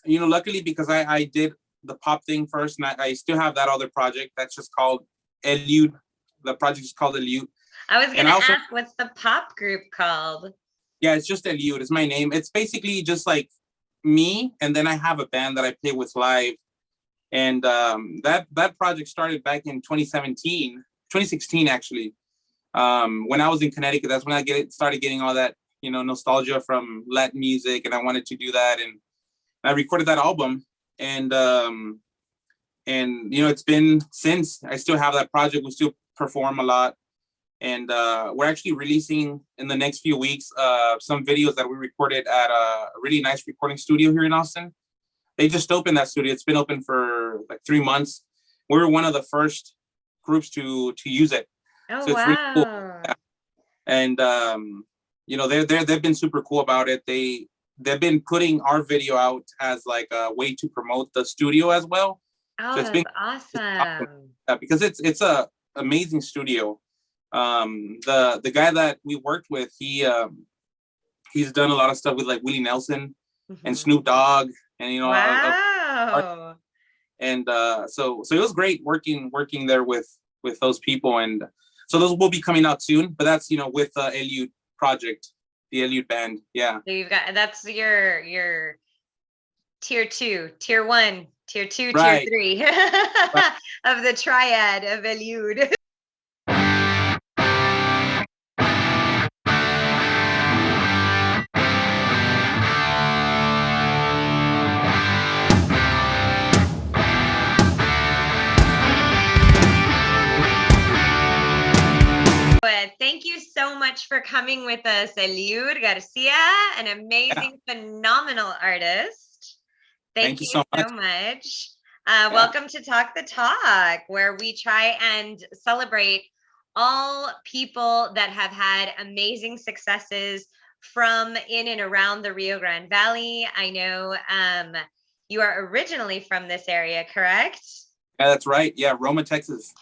luckily because I did the pop thing first, and I still have that other project that's just called Eliud. The project is called Eliud. I was And gonna also, ask, what's the pop group called? yeah, it's just Eliud. It's my name. It's basically just like me, and then I have a band that I play with live. And that project started back in 2016 actually. When I was in Connecticut, that's when I started getting all that nostalgia from Latin music, and I wanted to do that, and I recorded that album, and it's been since. I still have that project. We still perform a lot, and we're actually releasing in the next few weeks some videos that we recorded at a really nice recording studio here in Austin. They just opened that studio. It's been open for like 3 months. We were one of the first groups to use it, Oh, so it's really cool. wow. And they've been super cool about it. They've been putting our video out as like a way to promote the studio as well. Oh, So it's been that's awesome, awesome. because it's a amazing studio. The guy that we worked with, he's done a lot of stuff with like Willie Nelson and Mhm. Snoop Dogg, and Wow. and so it was great working there with those people, and so those will be coming out soon. But that's with the Eliud project, the Eliud band. Yeah. So that's your tier 2, tier 1, tier 2, tier Right. 3 Right. of the triad of Eliud. But thank you so much for coming with us, Eliud Garcia, an Yeah. amazing, phenomenal artist. Thank Thank you you so much. so much. Yeah. Welcome to Talk the Talk, where we try and celebrate all people that have had amazing successes from in and around the Rio Grande Valley. I know you are originally from this area, correct? Yeah, that's right. Yeah, Roma, Texas.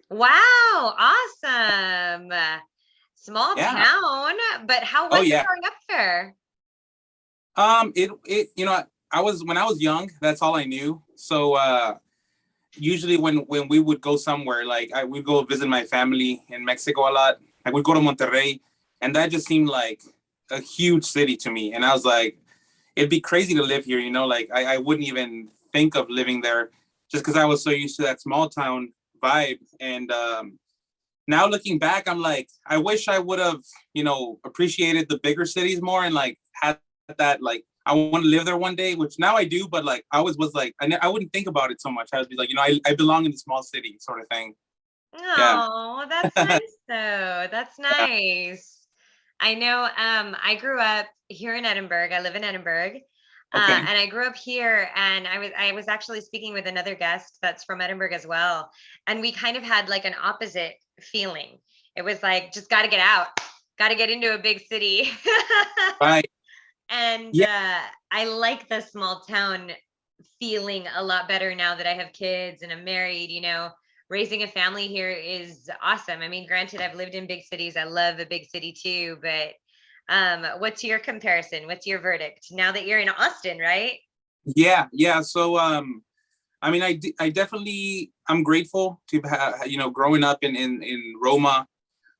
Wow, awesome. Small Yeah. town, but how Oh was it yeah. growing up there? It I was when I was young, that's all I knew. So usually when we would go somewhere, like I would go visit my family in Mexico a lot. I would go to Monterrey, and that just seemed like a huge city to me. And I was like, it'd be crazy to live here, like I wouldn't even think of living there just because I was so used to that small town vibe. And now looking back, I'm like, I wish I would have, appreciated the bigger cities more, and like had that, like, I want to live there one day, which now I do, but like I always was like, I wouldn't think about it so much. I would be like, I belong in the small city sort of thing. Yeah. Oh, that's nice though. That's Yeah. nice. I know I grew up here in Edinburgh. I live in Edinburgh. Okay. And I grew up here, and I was actually speaking with another guest that's from Edinburgh as well. And we kind of had like an opposite feeling. It was like, just got to get out, got to get into a big city. Right. And Yeah. I like the small town feeling a lot better now that I have kids and I'm married. Raising a family here is awesome. I mean, granted, I've lived in big cities. I love a big city too, but what's your comparison? What's your verdict now that you're in Austin, right? Yeah. Yeah. So I mean, I definitely, I'm grateful to growing up in Roma.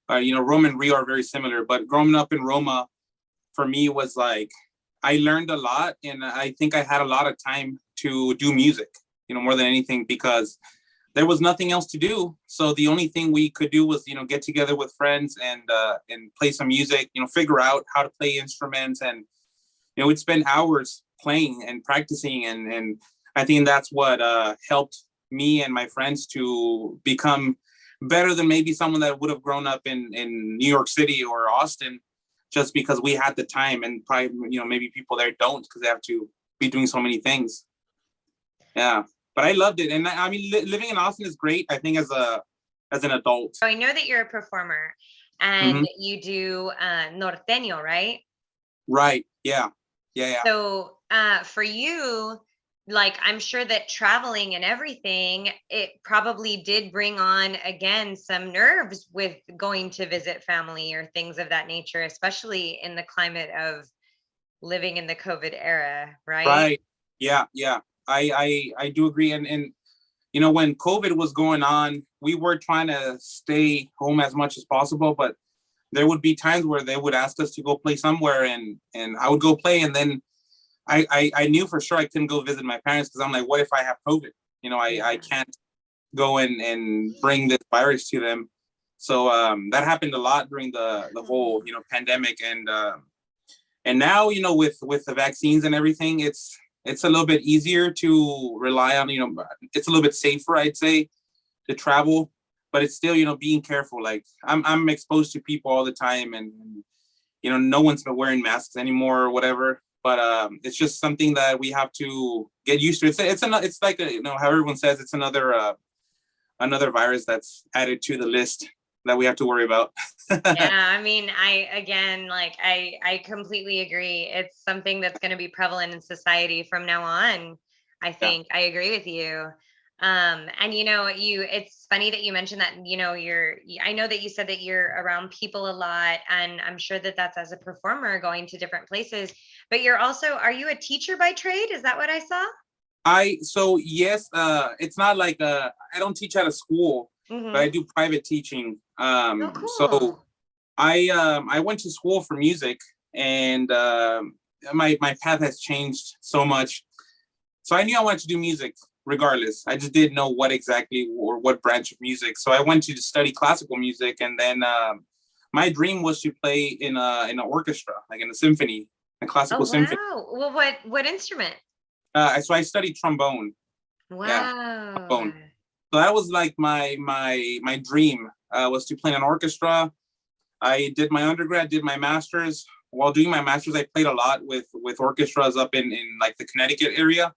Roma and Rio are very similar, but growing up in Roma for me was like, I learned a lot, and I think I had a lot of time to do music, more than anything, because there was nothing else to do. So the only thing we could do was, get together with friends and play some music, figure out how to play instruments, and we'd spend hours playing and practicing, and I think that's what helped me and my friends to become better than maybe someone that would have grown up in New York City or Austin, just because we had the time, and probably maybe people there don't, because they have to be doing so many things. Yeah, but I loved it, and I mean, living in Austin is great. I think as an adult. So I know that you're a performer Hmm. and you do norteño, right? Right. Yeah. Yeah. Yeah. So for you, like, I'm sure that traveling and everything, it probably did bring on again some nerves with going to visit family or things of that nature, especially in the climate of living in the COVID era, right? Right. Yeah. I do agree. And you know, when COVID was going on, we were trying to stay home as much as possible, but there would be times where they would ask us to go play somewhere, and I would go play, and then I knew for sure I couldn't go visit my parents because I'm like, what if I have COVID? You know, I Yeah. can't go and bring this virus to them. So that happened a lot during the whole, you know, pandemic, and now, you know, with the vaccines and everything, it's a little bit easier to rely on, you know, it's a little bit safer, I'd say, to travel, but it's still, you know, being careful. Like I'm exposed to people all the time, and you know, no one's been wearing masks anymore or whatever. But it's just something that we have to get used to. It's like you know, how everyone says, it's another virus that's added to the list that we have to worry about. Yeah, I mean, I completely agree. It's something that's going to be prevalent in society from now on. I Yeah. think I agree with you. And it's funny that you mentioned that, I know that you said that you're around people a lot, and I'm sure that that's as a performer going to different places, but are you a teacher by trade? Is that what I saw? So yes, it's not like I don't teach at a school, but I Mm-hmm. do private teaching. Oh, So cool. I went to school for music, and my path has changed so much. So I knew I wanted to do music regardless. I just didn't know what exactly or what branch of music. So I went to study classical music, and then my dream was to play in an orchestra, like in a symphony, a Oh, classical symphony. wow. Well, what instrument? So I studied trombone. Yeah, Wow. trombone. So that was like my dream, was to play in an orchestra. I did my undergrad, did my master's. While doing my master's, I played a lot with orchestras up in like the Connecticut area.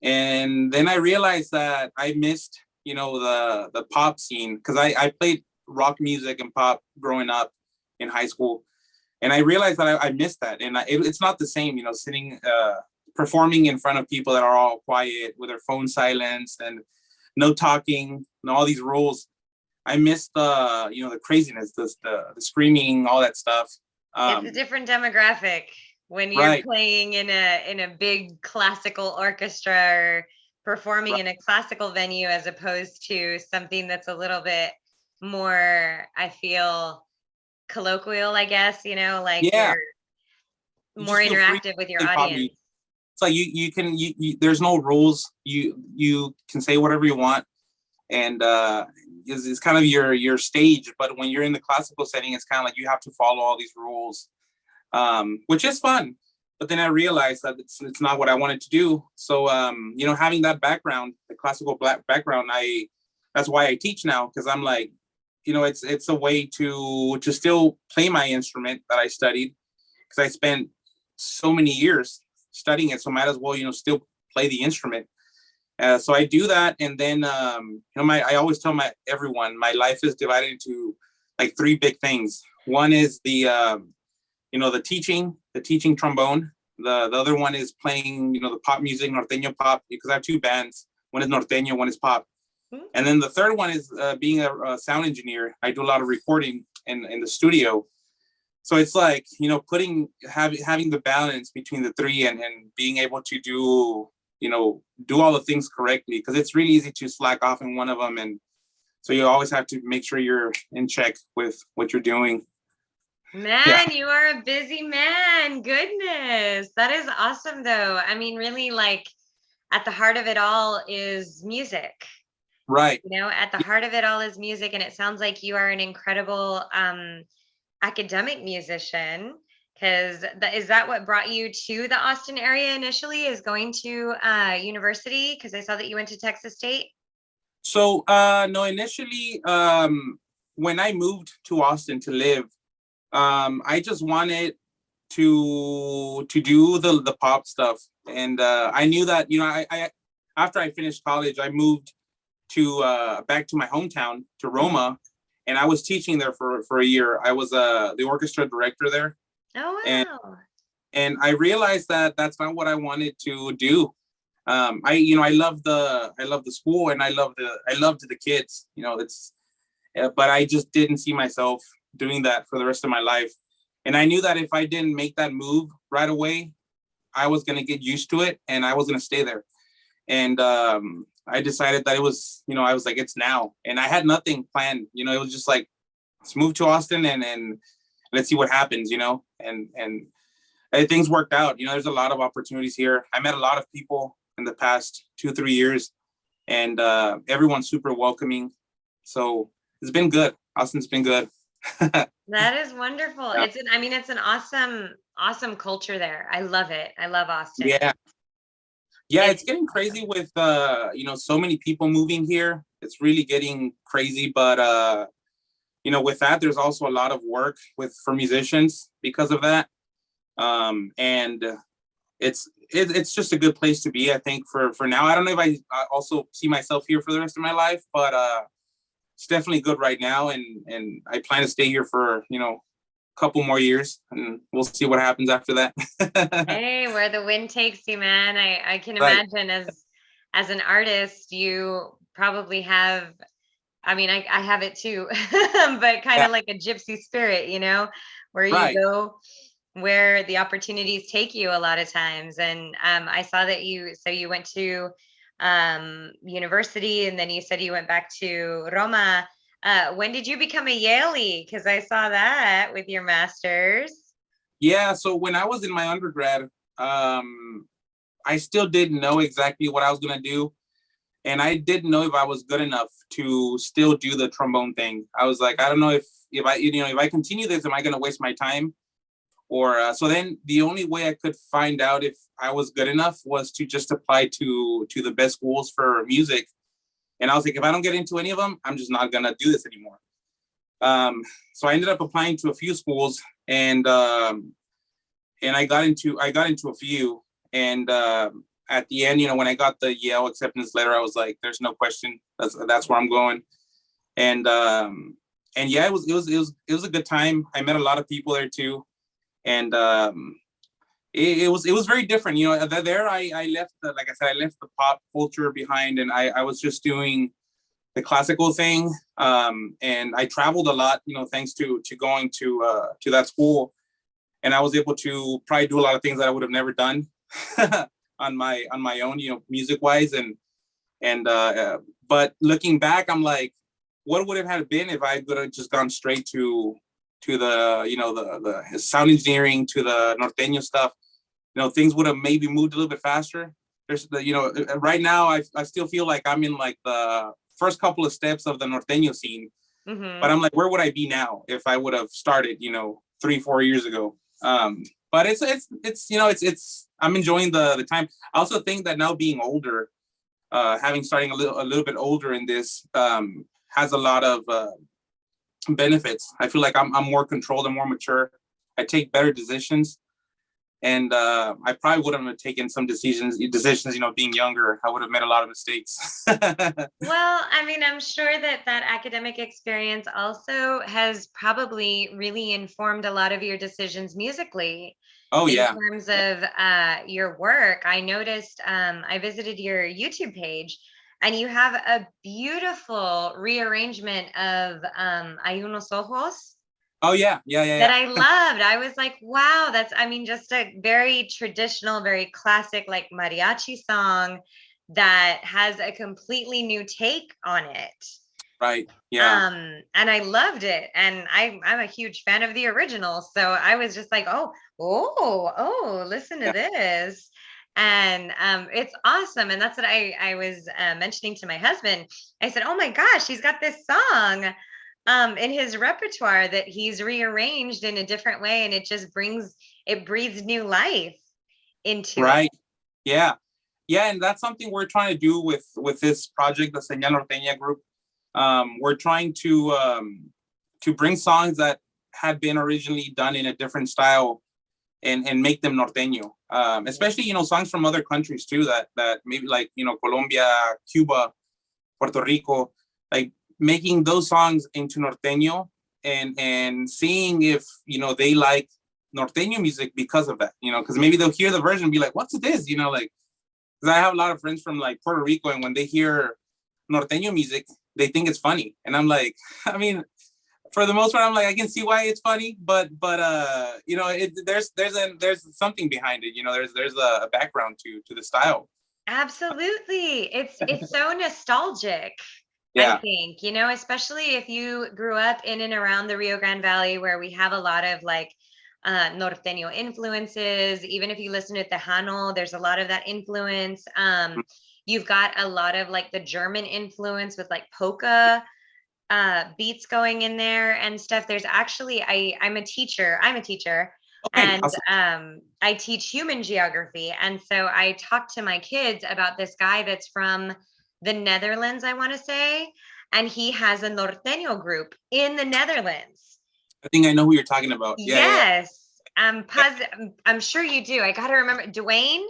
And then I realized that I missed, you know, the pop scene, because I played rock music and pop growing up in high school, and I realized that I missed that, and it's not the same, you know, sitting performing in front of people that are all quiet with their phone silenced and no talking and all these rules. I missed the, you know, the craziness, the screaming, all that stuff. It's a Um, different demographic when you're right, playing in a big classical orchestra or performing right, in a classical venue as opposed to something that's a little bit more, I feel, colloquial, I guess, like yeah. you're You more just feel free to interactive with your play pop music. audience. It's like you there's no rules. You can say whatever you want, and it's kind of your stage. But when you're in the classical setting, it's kind of like you have to follow all these rules, which is fun. But then I realized that it's not what I wanted to do. So you know, having that background, the classical black background, that's why I teach now, because I'm like, you know, it's a way to still play my instrument that I studied, because I spent so many years studying it. So might as well, you know, still play the instrument. So I do that, and then you know, I always tell everyone my life is divided into like three big things. One is you know, the teaching trombone. The other one is playing, you know, the pop music, norteño pop, because I have two bands. One is norteño, one is pop. Hmm? And then the third one is being a sound engineer. I do a lot of recording in the studio. So it's like, you know, having the balance between the three, and being able to do, you know, do all the things correctly, because it's really easy to slack off in one of them. And so you always have to make sure you're in check with what you're doing. Yeah. Man, you are a busy man. Goodness. That is awesome though. I mean, really, like, at the heart of it all is music. Right. At the heart of it all is music, and it sounds like you are an incredible academic musician. Because is that what brought you to the Austin area initially? Is going to university? Because I saw that you went to Texas State. So no, initially, when I moved to Austin to live, I just wanted to do the pop stuff, and I knew that, you know, I after I finished college, I moved to back to my hometown, to Mhm. Roma, and I was teaching there for a year. I was the orchestra director there, and Oh wow. I realized that that's not what I wanted to do. I, you know, I love the school, and I loved the kids. You know, it's but I just didn't see myself doing that for the rest of my life. And I knew that if I didn't make that move right away, I was going to get used to it and I was going to stay there. And I decided that it was, I was like, it's now. And I had nothing planned, it was just like, let's move to Austin and let's see what happens, and things worked out. There's a lot of opportunities here. I met a lot of people in the past 2-3 years, and everyone's super welcoming. So it's been good. Austin's been good. That is wonderful. Yeah. It's an awesome culture there. I love it. I love Austin. Yeah, it's getting crazy with so many people moving here. It's really getting crazy, but with that, there's also a lot of work for musicians because of that. And it's just a good place to be, I think, for now. I don't know if I also see myself here for the rest of my life, but it's definitely good right now. And I plan to stay here for, a couple more years, and we'll see what happens after that. Hey, where the wind takes you, man. I can Right. imagine as an artist, you probably have, I have it too, but kind Yeah. of like a gypsy spirit, where you Right. go where the opportunities take you a lot of times. And I saw that you went to university, and then you said you went back to Roma. When did you become a Yaley? Because I saw that with your master's. Yeah, so when I was in my undergrad, I still didn't know exactly what I was gonna do. And I didn't know if I was good enough to still do the trombone thing. I was like, I don't know if I continue this, am I gonna waste my time? Or so then the only way I could find out if I was good enough was to just apply to the best schools for music. And I was like, if I don't get into any of them, I'm just not gonna do this anymore. So I ended up applying to a few schools, and I got into a few. And at the end, when I got the Yale acceptance letter, I was like, there's no question, that's where I'm going. And yeah, it was a good time. I met a lot of people there too. And it was very different. There I left like I said, I left the pop culture behind, and I was just doing the classical thing. And I traveled a lot, thanks to going to that school, and I was able to probably do a lot of things that I would have never done on my own, music wise. And but looking back, I'm like, what would it have been if I could have just gone straight to the the sound engineering, to the norteño stuff? Things would have maybe moved a little bit faster. There's right now I still feel like I'm in like the first couple of steps of the norteño scene. Mm-hmm. But I'm like, where would I be now if I would have started 3-4 years ago? But it's I'm enjoying the time. I also think that now, being older, starting a little bit older in this, has a lot of benefits. I feel like I'm more controlled and more mature. I take better decisions, and I probably wouldn't have taken some decisions. Being younger, I would have made a lot of mistakes. Well, I'm sure that academic experience also has probably really informed a lot of your decisions musically. Oh In yeah. terms of your work, I noticed, I visited your YouTube page, and you have a beautiful rearrangement of Hay unos ojos Oh yeah. that I loved. I was like, wow, that's, just a very traditional, very classic, like mariachi song that has a completely new take on it. Right. Yeah. And I loved it. And I'm a huge fan of the original. So I was just like, oh, listen to this. And it's awesome. And that's what I was mentioning to my husband. I said, oh my gosh, he's got this song in his repertoire that he's rearranged in a different way. And it breathes new life into it. Right. Yeah. Yeah. And that's something we're trying to do with this project, the Zegnal Nortena group. We're trying to bring songs that had been originally done in a different style and make them norteño. Especially, songs from other countries too, that maybe like, Colombia, Cuba, Puerto Rico, like making those songs into norteño and seeing if, they like norteño music because of that, because maybe they'll hear the version and be like, what's this? Like, because I have a lot of friends from like Puerto Rico, and when they hear norteño music, they think it's funny. And I'm like, for the most part, I'm like, I can see why it's funny, but you know, there's something behind it. You know, there's a background to the style. Absolutely. It's so nostalgic, I Yeah. think, you know, especially if you grew up in and around the Rio Grande Valley where we have a lot of like norteño influences. Even if you listen to Tejano, there's a lot of that influence. You've got a lot of like the German influence with like polka beats going in there and stuff. There's actually I'm a teacher Okay. and Awesome. I teach human geography, and so I talk to my kids about this guy that's from the Netherlands, I want to say, and he has a norteño group in the Netherlands. I think I know who you're talking about. Yeah, yeah, Yes, I'm yeah. positive. I'm sure you do. I got to remember Dwayne,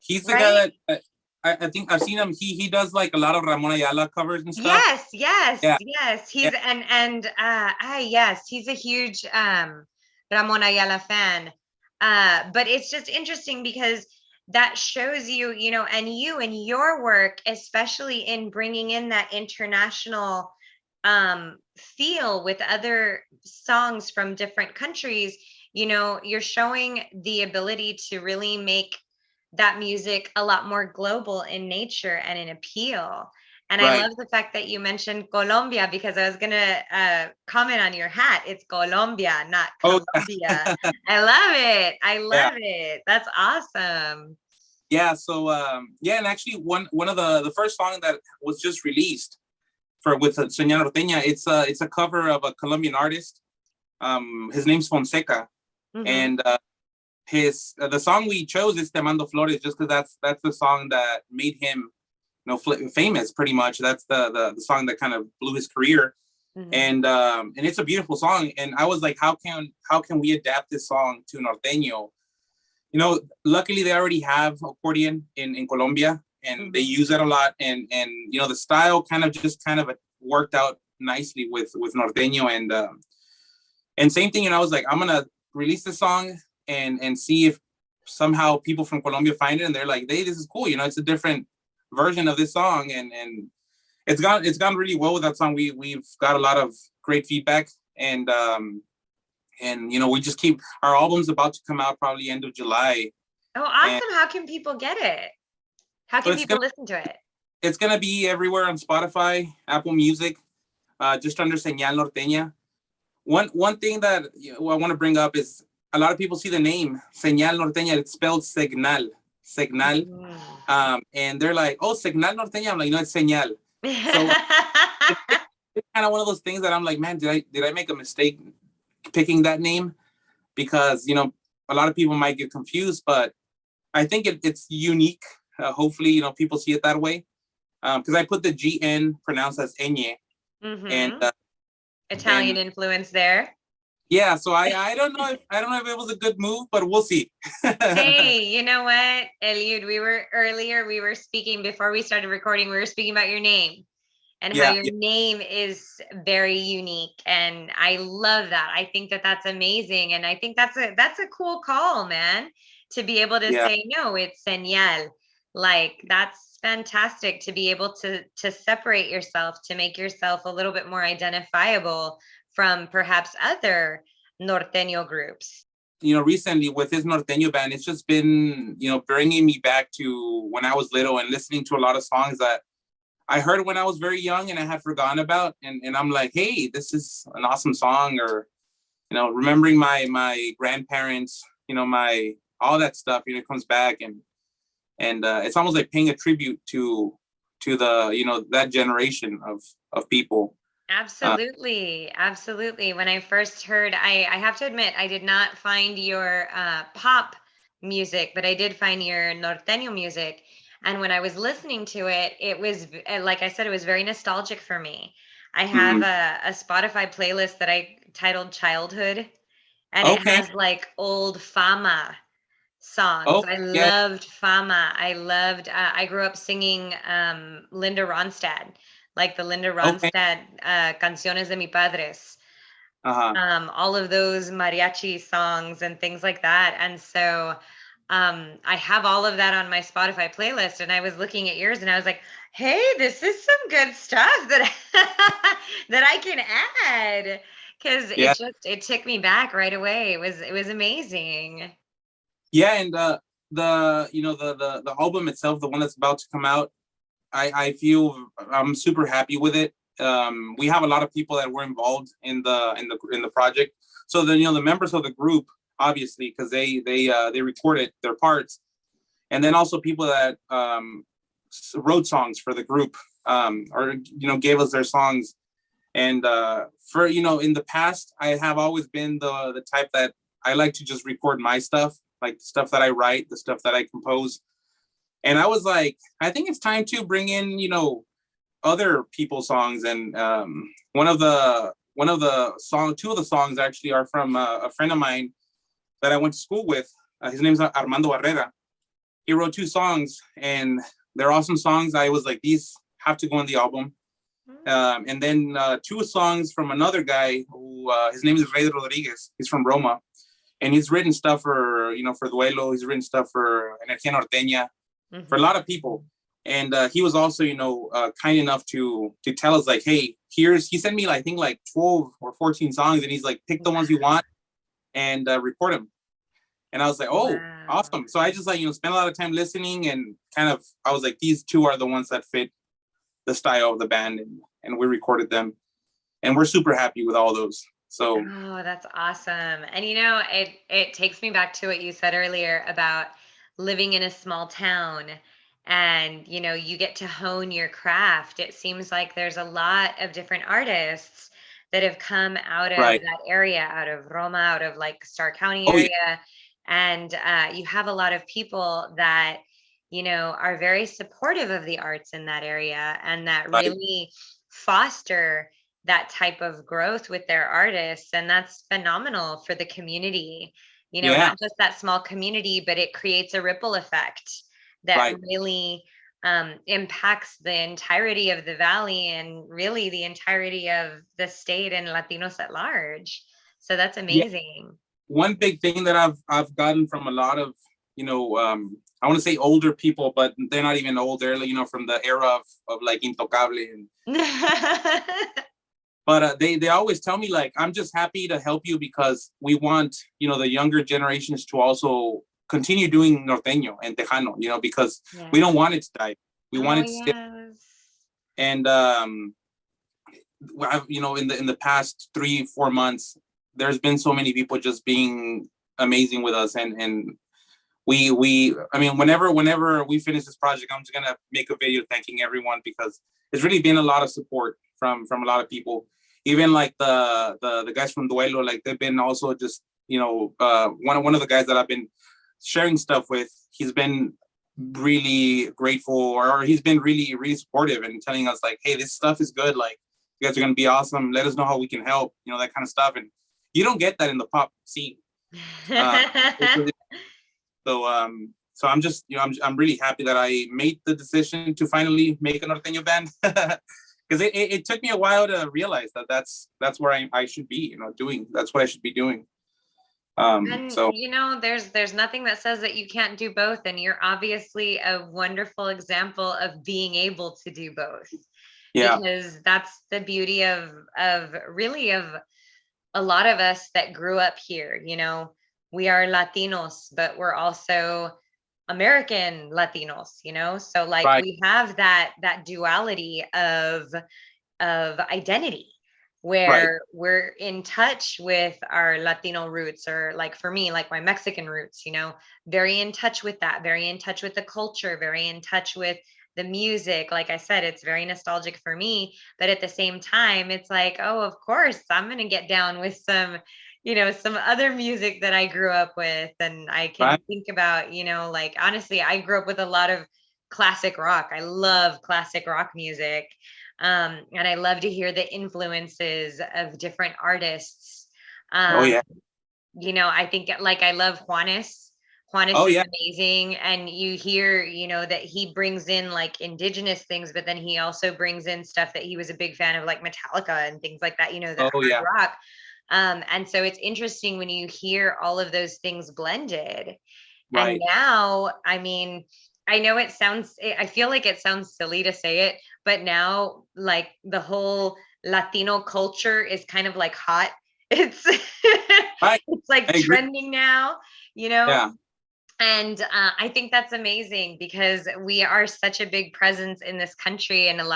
He's the guy right? that I think I've seen him. He does like a lot of Ramon Ayala covers and stuff. Yes, yes, Yeah, yes. yeah, Yes, he's a huge Ramon Ayala fan. But it's just interesting because that shows you, you know, and you and your work, especially in bringing in that international feel with other songs from different countries, you know, you're showing the ability to really make that music a lot more global in nature and in appeal. And I right. love the fact that you mentioned Colombia because I was gonna comment on your hat. It's Colombia, not Oh, Colombia. I love it. I yeah, love it. That's awesome. yeah. So yeah, and actually one of the first song that was just released for with Zegnal Nortena, it's a cover of a Colombian artist. His name's Fonseca, Hmm. and his the song we chose is Te Mando Flores, just because that's the song that made him, you know, famous. Pretty much, that's the song that kind of blew his career, Hmm. and it's a beautiful song. And I was like, how can we adapt this song to norteño? You know, luckily they already have accordion in Colombia, and they Hmm. use it a lot. And you know, the style kind of worked out nicely with norteño, and same thing. And I was like, I'm gonna release the song and see if somehow people from Colombia find it, and they're like, hey, this is cool. You know, it's a different version of this song, and it's gone really well with that song. We've got a lot of great feedback, and you know, we just keep our album's about to come out probably end of July, Oh, and awesome. How can people get it? How so can people listen to it? it's gonna be everywhere on Spotify, Apple Music, just under Zegnal Nortena. One thing that I want to bring up is a lot of people see the name Zegnal Nortena. It's spelled Zegnal, Zegnal, Mhm. and they're like, "Oh, Zegnal Nortena." I'm like, "No, it's Zegnal." So it's kind of one of those things that I'm like, "Man, did I make a mistake picking that name?" Because you know, a lot of people might get confused, but I think it's unique. Hopefully, you know, people see it that way. Because I put the GN pronounced as Enye, and Hmm. Italian and influence there. yeah, so I don't know if it was a good move, but we'll see. Hey, you know what, Eliud, we were speaking before we started recording, we were speaking about your name and how Yeah, your yeah, name is very unique. And I love that. I think that that's amazing. And I think that's a cool call, man, to be able to yeah. say, no, it's señal. Like that's fantastic to be able to separate yourself, to make yourself a little bit more identifiable from perhaps other norteño groups. You know, recently with this norteño band, it's just been, you know, bringing me back to when I was little and listening to a lot of songs that I heard when I was very young and I had forgotten about, and I'm like, hey, this is an awesome song, or you know, remembering my grandparents, you know, my all that stuff, you know, comes back, and it's almost like paying a tribute to the, you know, that generation of people. Uh, Absolutely, absolutely. When I first heard, I have to admit, I did not find your pop music, but I did find your norteño music. And when I was listening to it, it was like I said, it was very nostalgic for me. I have mhm. a Spotify playlist that I titled Childhood, and it Okay. has like old Fama songs. Oh I yeah. loved Fama. I grew up singing Linda Ronstadt, like the Linda Okay. Ronstadt Canciones de mi Padres, Uh huh. all of those mariachi songs and things like that. And so I have all of that on my Spotify playlist, and I was looking at yours and I was like, hey, this is some good stuff that that I can add, because Yeah. it took me back right away. It was amazing. Yeah, and the the album itself, the one that's about to come out, I feel I'm super happy with it. We have a lot of people that were involved in the project. So then the members of the group, obviously, because they recorded their parts, and then also people that wrote songs for the group, or gave us their songs. And for in the past, I have always been the type that I like to just record my stuff, like the stuff that I write, the stuff that I compose. And I was like, I think it's time to bring in other people's songs. And two of the songs actually are from a friend of mine that I went to school with. His name's Armando Barrera. He wrote two songs, and they're awesome songs. I was like, these have to go on the album. And then two songs from another guy who his name is Rey Rodriguez. He's from Roma, and he's written stuff for for Duelo. He's written stuff for Energía Norteña, for a lot of people. And he was also kind enough to tell us like, hey, he sent me I think like 12 or 14 songs, and he's like, pick the ones you want and record them. And I was like, oh, Wow. awesome. So I just spent a lot of time listening, and kind of I was like, these two are the ones that fit the style of the band, and we recorded them, and we're super happy with all those. So Oh, that's awesome. And it takes me back to what you said earlier about living in a small town, and you get to hone your craft. It seems like there's a lot of different artists that have come out of right. that area, out of Roma, out of like Starr County Oh yeah. area. And you have a lot of people that are very supportive of the arts in that area, and that Right. really foster that type of growth with their artists. And that's phenomenal for the community, Yeah. not just that small community, but it creates a ripple effect that Right. really impacts the entirety of the valley, and really the entirety of the state and Latinos at large. So that's Yeah. amazing. One big thing that I've gotten from a lot of I want to say older people, but they're not even old. They're from the era of like Intocable, but they always tell me like, I'm just happy to help you because we want the younger generations to also continue doing norteño and tejano, because we don't Yes. want it to die. We want Oh, it to stay. yes. And I've, in the past 3-4 months, there's been so many people just being amazing with us, and I mean, whenever we finish this project, I'm just gonna make a video thanking everyone, because there's really been a lot of support from a lot of people. Even like the guys from Duelo, like they've been also just one of the guys that I've been sharing stuff with. He's been really grateful, or he's been really really supportive and telling us like, hey, this stuff is good. Like, you guys are gonna be awesome. Let us know how we can help. That kind of stuff. And you don't get that in the pop scene. Um, so I'm just, I'm really happy that I made the decision to finally make a norteño band, because it took me a while to realize that that's where I should be, doing. That's what I should be doing. And So there's nothing that says that you can't do both, and you're obviously a wonderful example of being able to do both, yeah, because that's the beauty of really of a lot of us that grew up here. We are Latinos, but we're also American Latinos, so like right, we have that duality of identity, right, where we're in touch with our Latino roots, or like for me, like my Mexican roots, very in touch with that, very in touch with the culture, very in touch with the music. Like I said, it's very nostalgic for me, but at the same time, it's like, oh, of course, I'm going to get down with some other music that I grew up with. And I can right. think about, like honestly, I grew up with a lot of classic rock. I love classic rock music. And I love to hear the influences of different artists. Oh Um, yeah, I think like I love Juanes. Juanes oh is yeah, amazing. And you hear, that he brings in like indigenous things, but then he also brings in stuff that he was a big fan of, like Metallica and things like that, that oh hard yeah, rock. And so it's interesting when you hear all of those things blended. And Right. now, I mean, I know I feel like it sounds silly to say it, but now like the whole Latino culture is kind of like hot. It's Right. it's like I agree. trending now, you know? Yeah. And I think that's amazing because we are such a big presence in this country, and for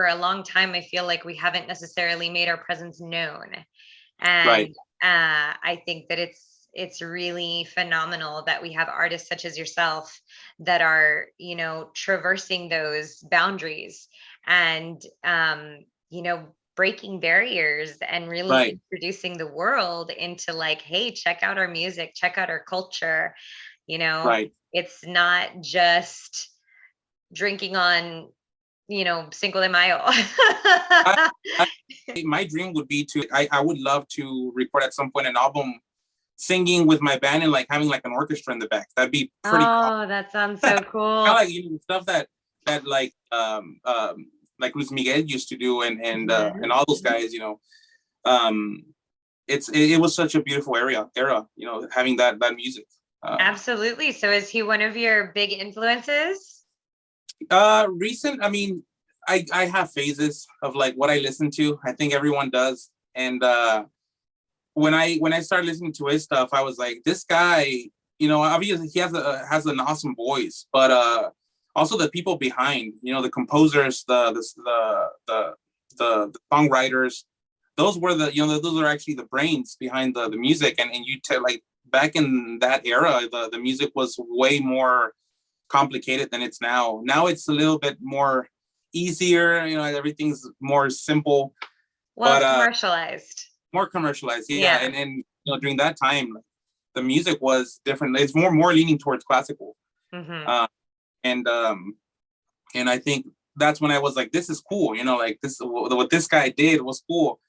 a long time, I feel like we haven't necessarily made our presence known. And Right. I think that it's really phenomenal that we have artists such as yourself that are, traversing those boundaries and, breaking barriers and really Right. introducing the world into like, hey, check out our music, check out our culture. You know, Right. it's not just drinking on, Cinco de Mayo. I, I, my dream would be I would love to record at some point an album singing with my band and like having like an orchestra in the back. That'd be pretty cool. Oh, that sounds so Kind of cool. like stuff that like Luis Miguel used to do and Mhm. all those guys, um it was such a beautiful era, having that music. Absolutely. So is he one of your big influences? Recent, I mean, I have phases of like what I listen to. I think everyone does. And when I started listening to his stuff, I was like, this guy, obviously he has an awesome voice, but also the people behind, the composers, the songwriters, those are actually the brains behind the music. And you tell like back in that era, the music was way more complicated than it's now. Now it's a little bit more easier, everything's more simple, Well, but it's commercialized. more commercialized. Yeah, Yeah. and during that time, the music was different. It's more leaning towards classical, Hmm. uh, and and I think that's when I was like, this is cool. Like this what this guy did was cool.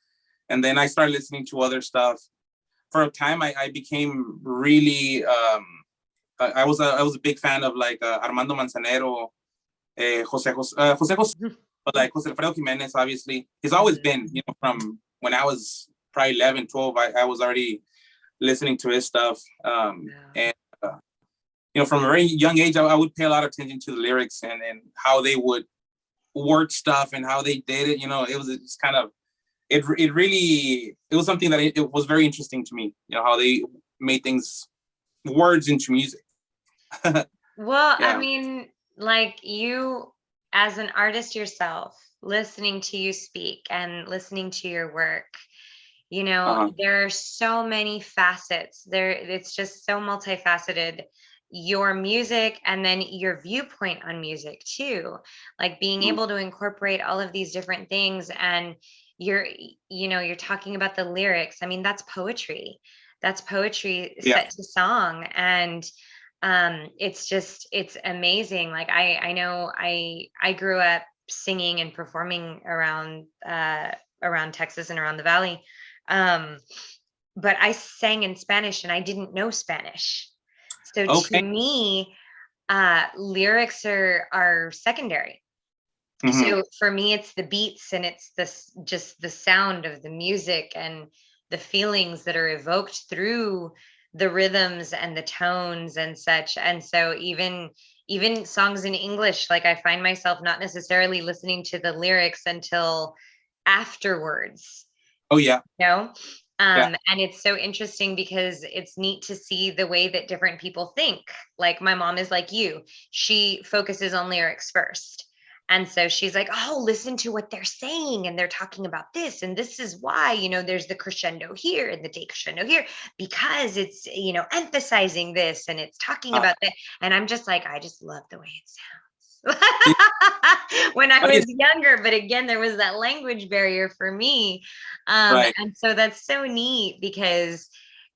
And then I started listening to other stuff. For a time, I became really. I was a big fan of like Armando Manzanero, Jose, but like Jose Alfredo Jimenez, obviously. He's always been, from when I was probably 11, 12, I was already listening to his stuff. And, from a very young age, I would pay a lot of attention to the lyrics and how they would word stuff and how they did it. It was just kind of, it was something that it was very interesting to me, how they made words into music. Well, I Yeah. mean, like you as an artist yourself, listening to you speak and listening to your work, Uh-huh. there are so many facets. It's just so multifaceted. Your music and then your viewpoint on music too. Like being Mhm. able to incorporate all of these different things and you're you're talking about the lyrics. I mean, that's poetry. That's poetry Yeah. set to song. And it's amazing. Like I know I grew up singing and performing around Texas and around the valley. um but I sang in Spanish and I didn't know Spanish. So to Okay. me, lyrics are secondary. Hmm. So for me, it's the beats and it's just the sound of the music and the feelings that are evoked through the rhythms and the tones and such. And so even songs in English, like I find myself not necessarily listening to the lyrics until afterwards, Oh yeah. you know? Yeah. And it's so interesting because it's neat to see the way that different people think. Like my mom is like you. She focuses on lyrics first. And so she's like, oh, listen to what they're saying. And they're talking about this. And this is why, there's the crescendo here and the decrescendo here, because it's, emphasizing this and it's talking Uh, about that. And I'm just like, I just love the way it sounds. it- When I was it's younger, but again, there was that language barrier for me. right. And so that's so neat because,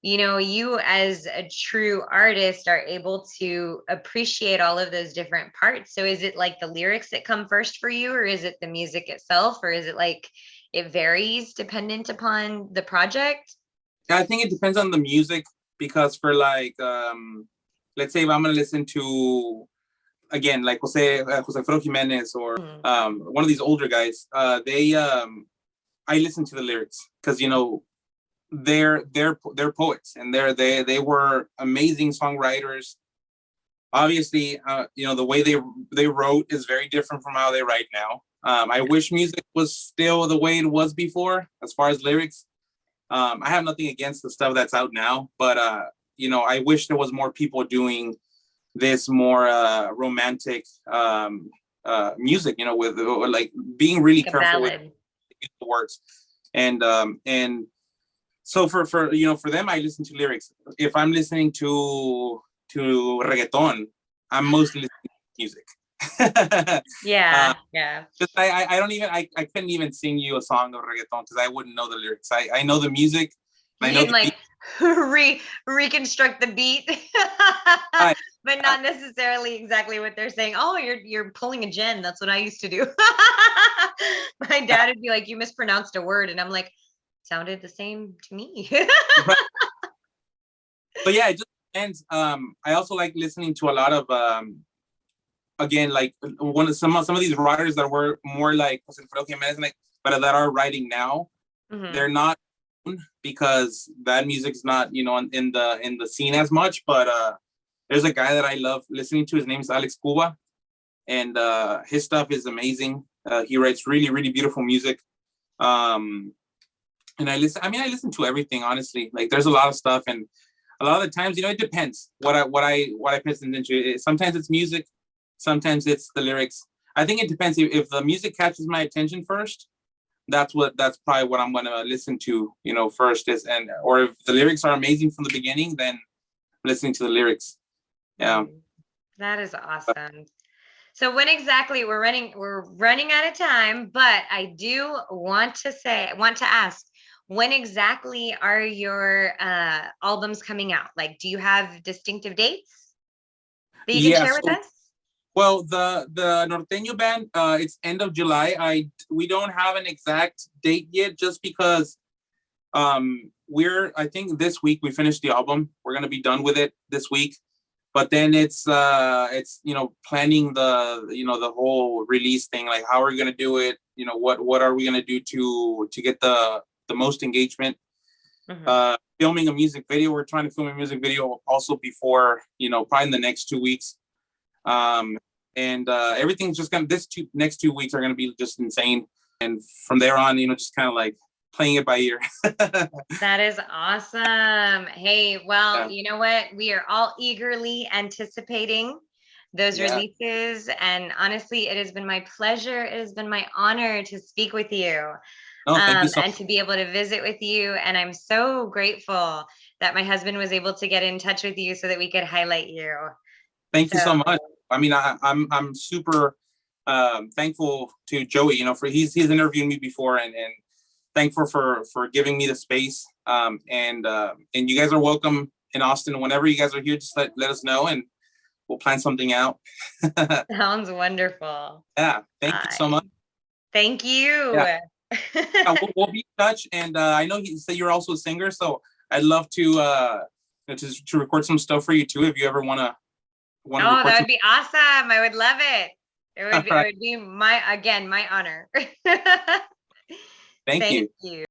you as a true artist are able to appreciate all of those different parts. So is it like the lyrics that come first for you, or is it the music itself, or is it like it varies dependent upon the project? I think it depends on the music because for like let's say if I'm gonna listen to again like Jose Alfredo Jimenez or Mm. one of these older guys, they I listen to the lyrics because they're poets, and they were amazing songwriters. Obviously, the way they wrote is very different from how they write now. I wish music was still the way it was before, as far as lyrics. I have nothing against the stuff that's out now, but I wish there was more people doing this more romantic music. With like being really Like a careful with ballad. the words, and so for them, I listen to lyrics. If I'm listening to reggaeton, I'm mostly listening to music. Yeah, yeah. Just I don't even I couldn't even sing you a song of reggaeton because I wouldn't know the lyrics. I know the music. I You know can the beat. like reconstruct the beat, I, but not necessarily exactly what they're saying. Oh, you're pulling a Jen. That's what I used to do. My dad would be like, "You mispronounced a word," and I'm like, "Sounded the same to me." but yeah, it just depends. I also like listening to a lot of again, like some of these writers that were more like but that are writing now. They're Mhm. not, because that music's not in the scene as much. But there's a guy that I love listening to. His name is Alex Cuba, and his stuff is amazing. He writes really, really beautiful music. Um, and I listen to everything, honestly. Like, there's a lot of stuff, and a lot of the times, it depends what I pay attention to. Sometimes it's music, sometimes it's the lyrics. I think it depends. If the music catches my attention first, that's probably what I'm gonna listen to, first. Or if the lyrics are amazing from the beginning, then listening to the lyrics. Yeah. That is awesome. So when exactly we're running out of time, but I do want to ask, when exactly are your albums coming out? Like, do you have distinctive dates that you can Yeah. share with So, us? well, the Norteño band, it's end of July. We don't have an exact date yet, just because I think this week we finished the album. We're gonna be done with it this week. But then it's planning the whole release thing, like how are we gonna do it, what are we gonna do to get the most engagement. Mhm. Filming a music video. We're trying to film a music video also before, probably in the next 2 weeks. And everything's just gonna this next 2 weeks are gonna be just insane. And from there on, just kind of like playing it by ear. That is awesome. Hey, well, Yeah. you know what? We are all eagerly anticipating those Yeah. releases. And honestly, it has been my pleasure. It has been my honor to speak with you, No, thank you so and to be able to visit with you. And I'm so grateful that my husband was able to get in touch with you so that we could highlight you. Thank you So, so much. I mean, I'm super thankful to Joey. For he's interviewed me before, and thankful for giving me the space. And you guys are welcome in Austin whenever you guys are here. Just let us know, and we'll plan something out. sounds wonderful. Yeah, thank you so much. Thank you. Yeah, yeah, we'll be in touch. And I know you say you're also a singer, so I'd love to record some stuff for you too, if you ever want to Oh, record that some. would be awesome. I would love it. It All would be, it right, would be my honor. thank Thank you. you.